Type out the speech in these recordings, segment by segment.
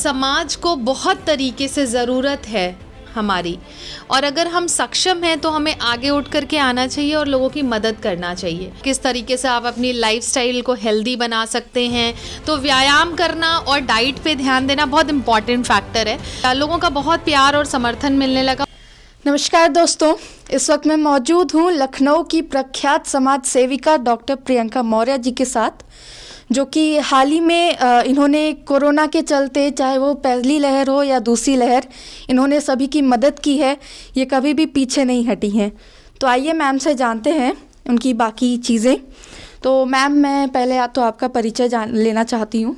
समाज को बहुत तरीके से ज़रूरत है हमारी, और अगर हम सक्षम हैं तो हमें आगे उठ करके आना चाहिए और लोगों की मदद करना चाहिए। किस तरीके से आप अपनी लाइफस्टाइल को हेल्दी बना सकते हैं, तो व्यायाम करना और डाइट पे ध्यान देना बहुत इम्पॉर्टेंट फैक्टर है। लोगों का बहुत प्यार और समर्थन मिलने लगा। नमस्कार दोस्तों, इस वक्त मैं मौजूद हूँ लखनऊ की प्रख्यात समाज सेविका डॉक्टर प्रियंका मौर्य जी के साथ, जो कि हाल ही में इन्होंने कोरोना के चलते, चाहे वो पहली लहर हो या दूसरी लहर, इन्होंने सभी की मदद की है। ये कभी भी पीछे नहीं हटी हैं। तो आइए मैम से जानते हैं उनकी बाकी चीज़ें। तो मैम, मैं पहले तो आपका परिचय लेना चाहती हूँ।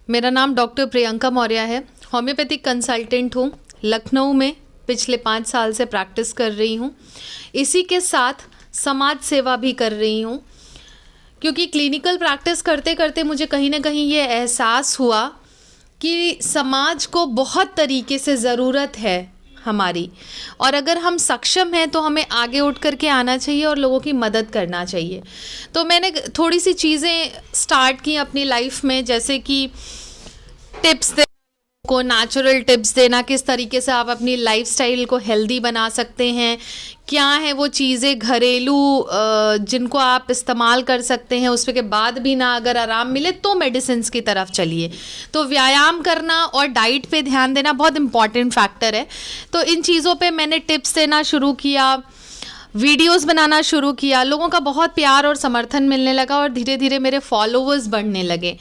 मेरा नाम डॉक्टर प्रियंका मौर्य है। होम्योपैथिक कंसल्टेंट हूँ। लखनऊ में पिछले 5 साल से प्रैक्टिस कर रही हूँ। इसी के साथ समाज सेवा भी कर रही हूँ, क्योंकि क्लिनिकल प्रैक्टिस करते करते मुझे कहीं ना कहीं ये एहसास हुआ कि समाज को बहुत तरीके से ज़रूरत है हमारी, और अगर हम सक्षम हैं तो हमें आगे उठ करके आना चाहिए और लोगों की मदद करना चाहिए। तो मैंने थोड़ी सी चीज़ें स्टार्ट की अपनी लाइफ में, जैसे कि टिप्स को नेचुरल टिप्स देना, किस तरीके से आप अपनी लाइफस्टाइल को हेल्दी बना सकते हैं, क्या है वो चीज़ें घरेलू जिनको आप इस्तेमाल कर सकते हैं, उसके बाद भी ना अगर आराम मिले तो मेडिसिन्स की तरफ चलिए। तो व्यायाम करना और डाइट पे ध्यान देना बहुत इम्पॉर्टेंट फैक्टर है। तो इन चीज़ों पे मैंने टिप्स देना शुरू किया, वीडियोस बनाना शुरू किया। लोगों का बहुत प्यार और समर्थन मिलने लगा और धीरे धीरे मेरे फॉलोवर्स बढ़ने लगे,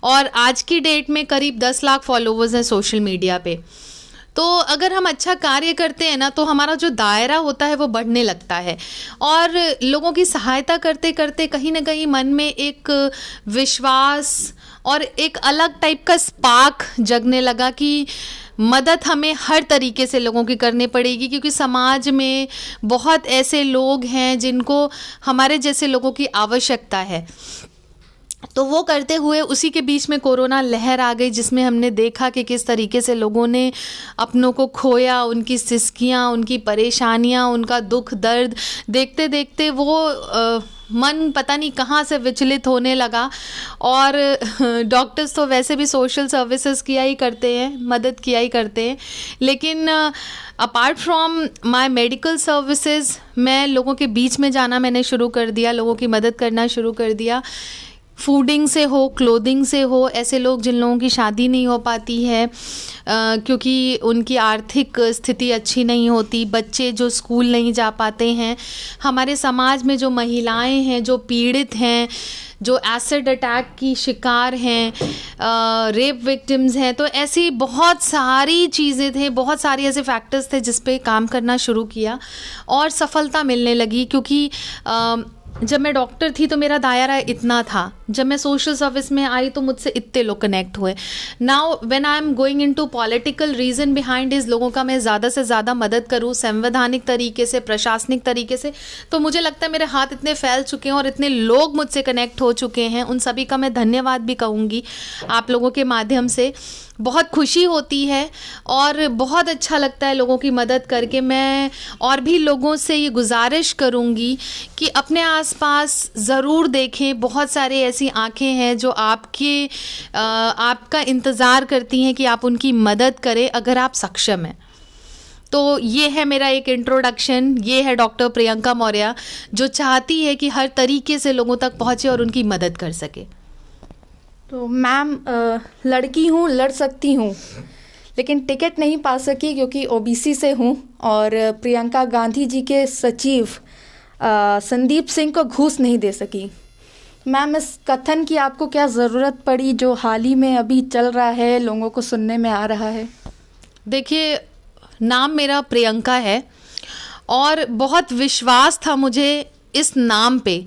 और आज की डेट में करीब 10 लाख फॉलोवर्स हैं सोशल मीडिया पे। तो अगर हम अच्छा कार्य करते हैं ना, तो हमारा जो दायरा होता है वो बढ़ने लगता है, और लोगों की सहायता करते करते कहीं ना कहीं मन में एक विश्वास और एक अलग टाइप का स्पार्क जगने लगा कि मदद हमें हर तरीके से लोगों की करनी पड़ेगी, क्योंकि समाज में बहुत ऐसे लोग हैं जिनको हमारे जैसे लोगों की आवश्यकता है। तो वो करते हुए उसी के बीच में कोरोना लहर आ गई, जिसमें हमने देखा कि किस तरीके से लोगों ने अपनों को खोया, उनकी सिसकियाँ, उनकी परेशानियाँ, उनका दुख दर्द देखते देखते वो मन पता नहीं कहाँ से विचलित होने लगा। और डॉक्टर्स तो वैसे भी सोशल सर्विसेज किया ही करते हैं, मदद किया ही करते हैं, लेकिन apart from my medical services मैं लोगों के बीच में जाना मैंने शुरू कर दिया, लोगों की मदद करना शुरू कर दिया। फूडिंग से हो, क्लोथिंग से हो, ऐसे लोग जिन लोगों की शादी नहीं हो पाती है क्योंकि उनकी आर्थिक स्थिति अच्छी नहीं होती, बच्चे जो स्कूल नहीं जा पाते हैं, हमारे समाज में जो महिलाएं हैं जो पीड़ित हैं, जो एसिड अटैक की शिकार हैं, रेप विक्टिम्स हैं, तो ऐसी बहुत सारी चीज़ें थे, बहुत सारी ऐसे फैक्टर्स थे जिस पे काम करना शुरू किया और सफलता मिलने लगी। क्योंकि जब मैं डॉक्टर थी तो मेरा दायरा इतना था, जब मैं सोशल सर्विस में आई तो मुझसे इतने लोग कनेक्ट हुए। Now when I am going into political, reason behind इस लोगों का मैं ज़्यादा से ज़्यादा मदद करूँ संवैधानिक तरीके से, प्रशासनिक तरीके से, तो मुझे लगता है मेरे हाथ इतने फैल चुके हैं और इतने लोग मुझसे कनेक्ट हो चुके हैं। उन सभी का मैं धन्यवाद भी कहूँगी आप लोगों के माध्यम से। बहुत खुशी होती है और बहुत अच्छा लगता है लोगों की मदद करके। मैं और भी लोगों से ये गुजारिश करूँगी कि अपने आसपास ज़रूर देखें, बहुत सारे ऐसी आंखें हैं जो आपका इंतज़ार करती हैं कि आप उनकी मदद करें अगर आप सक्षम हैं। तो ये है मेरा एक इंट्रोडक्शन, ये है डॉक्टर प्रियंका मौर्य, जो चाहती है कि हर तरीके से लोगों तक पहुँचे और उनकी मदद कर सके। तो मैम, लड़की हूँ, लड़ सकती हूँ, लेकिन टिकट नहीं पा सकी क्योंकि ओबीसी से हूँ, और प्रियंका गांधी जी के सचिव संदीप सिंह को घूस नहीं दे सकी। मैम, इस कथन की आपको क्या ज़रूरत पड़ी जो हाल ही में अभी चल रहा है, लोगों को सुनने में आ रहा है? देखिए, नाम मेरा प्रियंका है और बहुत विश्वास था मुझे इस नाम पे,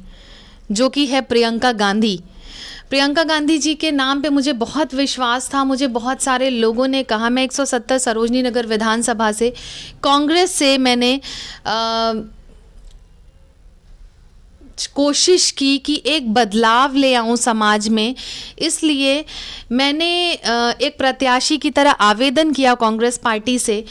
जो कि है प्रियंका गांधी। प्रियंका गांधी जी के नाम पे मुझे बहुत विश्वास था। मुझे बहुत सारे लोगों ने कहा, मैं 170 सरोजनी नगर विधानसभा से, कांग्रेस से मैंने कोशिश की कि एक बदलाव ले आऊं समाज में, इसलिए मैंने एक प्रत्याशी की तरह आवेदन किया कांग्रेस पार्टी से।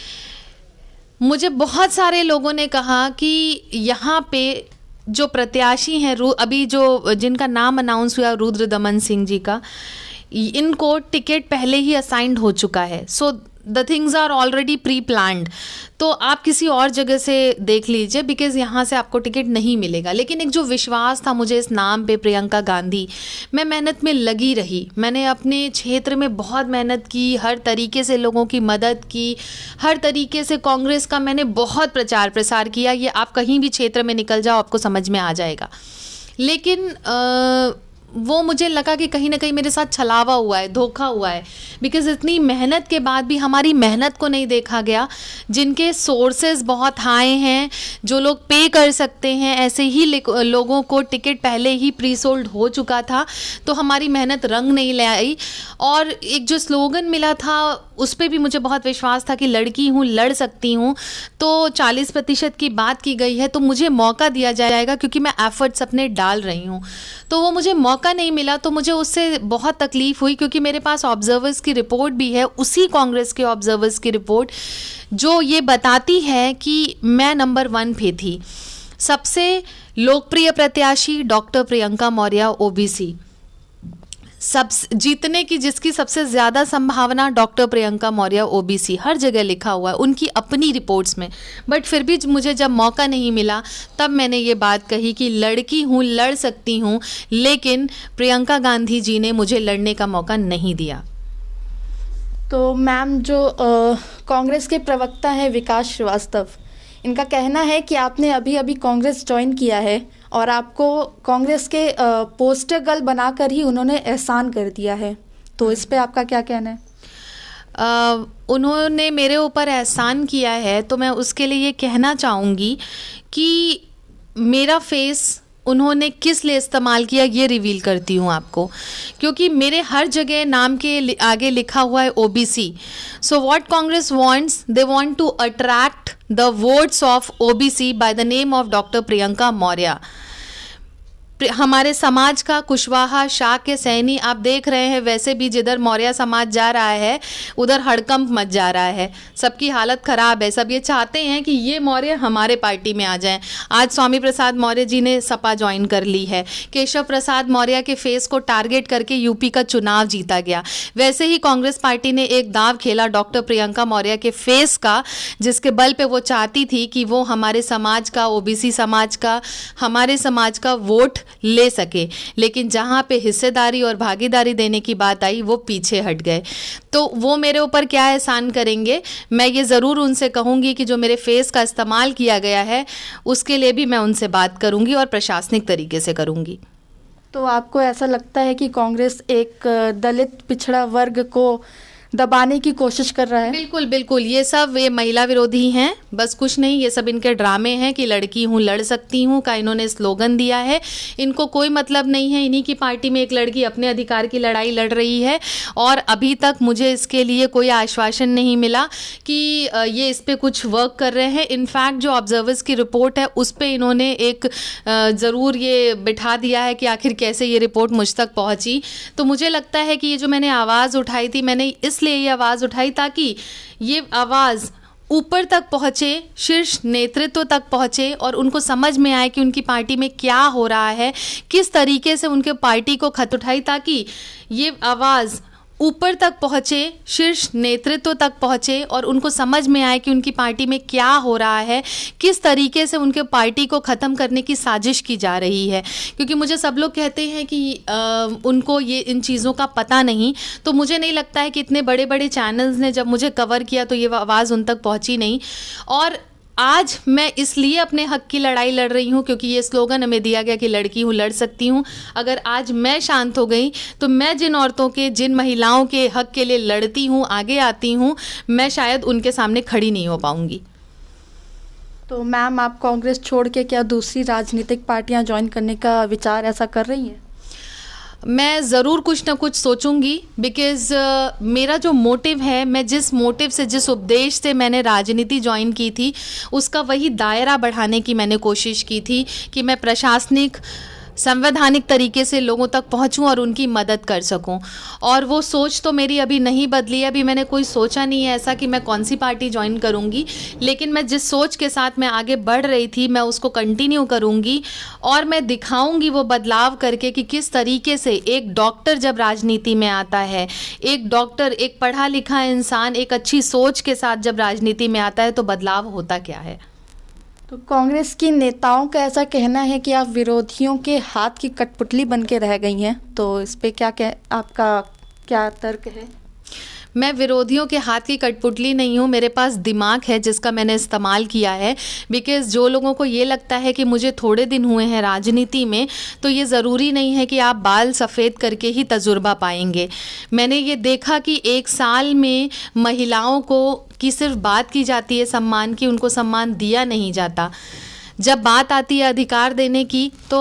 मुझे बहुत सारे लोगों ने कहा कि यहाँ पे जो प्रत्याशी हैं, अभी जो जिनका नाम अनाउंस हुआ रुद्र दमन सिंह जी का, इनको टिकट पहले ही असाइंड हो चुका है, so the things are already pre planned. तो आप किसी और जगह से देख लीजिए, बिकॉज़ यहाँ से आपको टिकट नहीं मिलेगा। लेकिन एक जो विश्वास था मुझे इस नाम पे, प्रियंका गांधी, मैं मेहनत में लगी रही। मैंने अपने क्षेत्र में बहुत मेहनत की, हर तरीके से लोगों की मदद की, हर तरीके से कांग्रेस का मैंने बहुत प्रचार प्रसार किया। ये आप कहीं भी क्षेत्र में निकल जाओ आपको समझ में आ जाएगा। लेकिन वो मुझे लगा कि कहीं ना कहीं मेरे साथ छलावा हुआ है, धोखा हुआ है, बिकॉज़ इतनी मेहनत के बाद भी हमारी मेहनत को नहीं देखा गया। जिनके सोर्सेज बहुत हाई हैं, जो लोग पे कर सकते हैं, ऐसे ही लोगों को टिकट पहले ही प्री सोल्ड हो चुका था, तो हमारी मेहनत रंग नहीं ले आई। और एक जो स्लोगन मिला था उस पर भी मुझे बहुत विश्वास था कि लड़की हूँ, लड़ सकती हूँ। तो 40% की बात की गई है, तो मुझे मौका दिया जाएगा क्योंकि मैं एफर्ट्स अपने डाल रही हूँ। तो वो मुझे मौका नहीं मिला, तो मुझे उससे बहुत तकलीफ़ हुई, क्योंकि मेरे पास ऑब्जर्वर्स की रिपोर्ट भी है, उसी कांग्रेस के ऑब्जर्वर्स की रिपोर्ट, जो ये बताती है कि मैं नंबर 1 पे थी। सबसे लोकप्रिय प्रत्याशी डॉक्टर प्रियंका मौर्य, ओबीसी, सब जीतने की जिसकी सबसे ज़्यादा संभावना डॉक्टर प्रियंका मौर्य, ओबीसी, हर जगह लिखा हुआ है उनकी अपनी रिपोर्ट्स में। बट फिर भी मुझे जब मौका नहीं मिला, तब मैंने ये बात कही कि लड़की हूँ, लड़ सकती हूँ, लेकिन प्रियंका गांधी जी ने मुझे लड़ने का मौका नहीं दिया। तो मैम, जो कांग्रेस के प्रवक्ता हैं विकास श्रीवास्तव, इनका कहना है कि आपने अभी अभी कांग्रेस ज्वाइन किया है और आपको कांग्रेस के पोस्टर गर्ल बनाकर ही उन्होंने एहसान कर दिया है, तो इस पे आपका क्या कहना है? उन्होंने मेरे ऊपर एहसान किया है, तो मैं उसके लिए ये कहना चाहूँगी कि मेरा फेस उन्होंने किस लिए इस्तेमाल किया ये रिवील करती हूँ आपको, क्योंकि मेरे हर जगह नाम के आगे लिखा हुआ है OBC. So what Congress wants, they want to attract the votes of OBC by the name of doctor Priyanka Maurya. हमारे समाज का कुशवाहा, शाह के सैनी आप देख रहे हैं, वैसे भी जिधर मौर्य समाज जा रहा है उधर हड़कंप मच जा रहा है, सबकी हालत ख़राब है। सब ये चाहते हैं कि ये मौर्य हमारे पार्टी में आ जाएं। आज स्वामी प्रसाद मौर्य जी ने सपा ज्वाइन कर ली है, केशव प्रसाद मौर्य के फेस को टारगेट करके यूपी का चुनाव जीता गया। वैसे ही कांग्रेस पार्टी ने एक दांव खेला डॉक्टर प्रियंका मौर्य के फेस का, जिसके बल पे वो चाहती थी कि वो हमारे समाज का, ओबीसी समाज का, हमारे समाज का वोट ले सके। लेकिन जहाँ पे हिस्सेदारी और भागीदारी देने की बात आई, वो पीछे हट गए। तो वो मेरे ऊपर क्या एहसान करेंगे, मैं ये ज़रूर उनसे कहूँगी कि जो मेरे फेस का इस्तेमाल किया गया है उसके लिए भी मैं उनसे बात करूँगी और प्रशासनिक तरीके से करूँगी। तो आपको ऐसा लगता है कि कांग्रेस एक दलित पिछड़ा वर्ग को दबाने की कोशिश कर रहा है? बिल्कुल बिल्कुल, ये सब ये महिला विरोधी हैं, बस कुछ नहीं। ये सब इनके ड्रामे हैं कि लड़की हूँ, लड़ सकती हूँ का इन्होंने स्लोगन दिया है। इनको कोई मतलब नहीं है, इन्हीं की पार्टी में एक लड़की अपने अधिकार की लड़ाई लड़ रही है और अभी तक मुझे इसके लिए कोई आश्वासन नहीं मिला कि ये इस पर कुछ वर्क कर रहे हैं। इनफैक्ट जो ऑब्जर्वर्स की रिपोर्ट है उस पर इन्होंने एक ज़रूर ये बिठा दिया है कि आखिर कैसे ये रिपोर्ट मुझ तक पहुँची। तो मुझे लगता है कि ये जो मैंने आवाज़ उठाई थी, मैंने इसलिए ये आवाज़ उठाई ताकि ये आवाज़ ऊपर तक पहुँचे, शीर्ष नेतृत्व तक पहुँचे और उनको समझ में आए कि उनकी पार्टी में क्या हो रहा है, किस तरीके से उनके पार्टी को खत उठाई, ताकि ये आवाज़ ऊपर तक पहुँचे, शीर्ष नेतृत्व तक पहुँचे और उनको समझ में आए कि उनकी पार्टी में क्या हो रहा है, किस तरीके से उनके पार्टी को ख़त्म करने की साजिश की जा रही है। क्योंकि मुझे सब लोग कहते हैं कि उनको ये इन चीज़ों का पता नहीं, तो मुझे नहीं लगता है कि इतने बड़े बड़े चैनल्स ने जब मुझे कवर किया तो ये आवाज़ उन तक पहुँची नहीं। और आज मैं इसलिए अपने हक की लड़ाई लड़ रही हूँ क्योंकि ये स्लोगन हमें दिया गया कि लड़की हूँ, लड़ सकती हूँ। अगर आज मैं शांत हो गई तो मैं जिन औरतों के, जिन महिलाओं के हक के लिए लड़ती हूँ, आगे आती हूँ, मैं शायद उनके सामने खड़ी नहीं हो पाऊँगी। तो मैम, आप कांग्रेस छोड़ के क्या दूसरी राजनीतिक पार्टियां ज्वाइन करने का विचार ऐसा कर रही हैं? मैं ज़रूर कुछ ना कुछ सोचूंगी, बिकॉज़ मेरा जो मोटिव है, मैं जिस मोटिव से, जिस उपदेश से मैंने राजनीति ज्वाइन की थी, उसका वही दायरा बढ़ाने की मैंने कोशिश की थी कि मैं प्रशासनिक संवैधानिक तरीके से लोगों तक पहुंचूं और उनकी मदद कर सकूं। और वो सोच तो मेरी अभी नहीं बदली है, अभी मैंने कोई सोचा नहीं है ऐसा कि मैं कौन सी पार्टी ज्वाइन करूंगी, लेकिन मैं जिस सोच के साथ मैं आगे बढ़ रही थी मैं उसको कंटिन्यू करूंगी और मैं दिखाऊंगी वो बदलाव करके कि किस तरीके से एक डॉक्टर जब राजनीति में आता है, एक डॉक्टर, एक पढ़ा लिखा इंसान एक अच्छी सोच के साथ जब राजनीति में आता है तो बदलाव होता क्या है। तो कांग्रेस की नेताओं का ऐसा कहना है कि आप विरोधियों के हाथ की कठपुतली बन के रह गई हैं, तो इस पे आपका क्या तर्क है? मैं विरोधियों के हाथ की कठपुतली नहीं हूँ, मेरे पास दिमाग है जिसका मैंने इस्तेमाल किया है। बिकॉज़ जो लोगों को ये लगता है कि मुझे थोड़े दिन हुए हैं राजनीति में, तो ये ज़रूरी नहीं है कि आप बाल सफ़ेद करके ही तजुर्बा पाएंगे। मैंने ये देखा कि एक साल में महिलाओं को की सिर्फ बात की जाती है सम्मान की, उनको सम्मान दिया नहीं जाता। जब बात आती है अधिकार देने की तो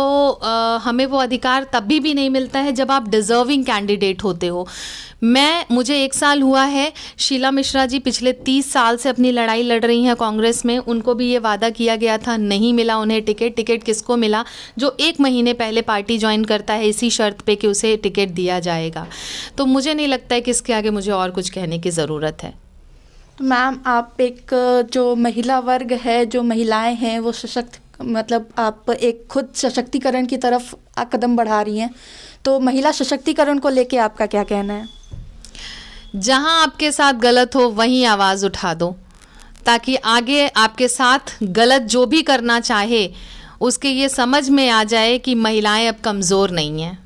हमें वो अधिकार तभी भी नहीं मिलता है जब आप डिज़र्विंग कैंडिडेट होते हो। मुझे 1 साल हुआ है, शीला मिश्रा जी पिछले 30 साल से अपनी लड़ाई लड़ रही हैं कांग्रेस में। उनको भी ये वादा किया गया था, नहीं मिला उन्हें टिकट किसको मिला? जो 1 महीने पहले पार्टी ज्वाइन करता है इसी शर्त पे कि उसे टिकट दिया जाएगा। तो मुझे नहीं लगता है कि इसके आगे मुझे और कुछ कहने की ज़रूरत है। मैम, आप एक जो महिला वर्ग है, जो महिलाएं हैं वो मतलब आप एक खुद सशक्तिकरण की तरफ कदम बढ़ा रही हैं, तो महिला सशक्तिकरण को लेके आपका क्या कहना है? जहां आपके साथ गलत हो वहीं आवाज़ उठा दो, ताकि आगे आपके साथ गलत जो भी करना चाहे उसके ये समझ में आ जाए कि महिलाएं अब कमज़ोर नहीं हैं।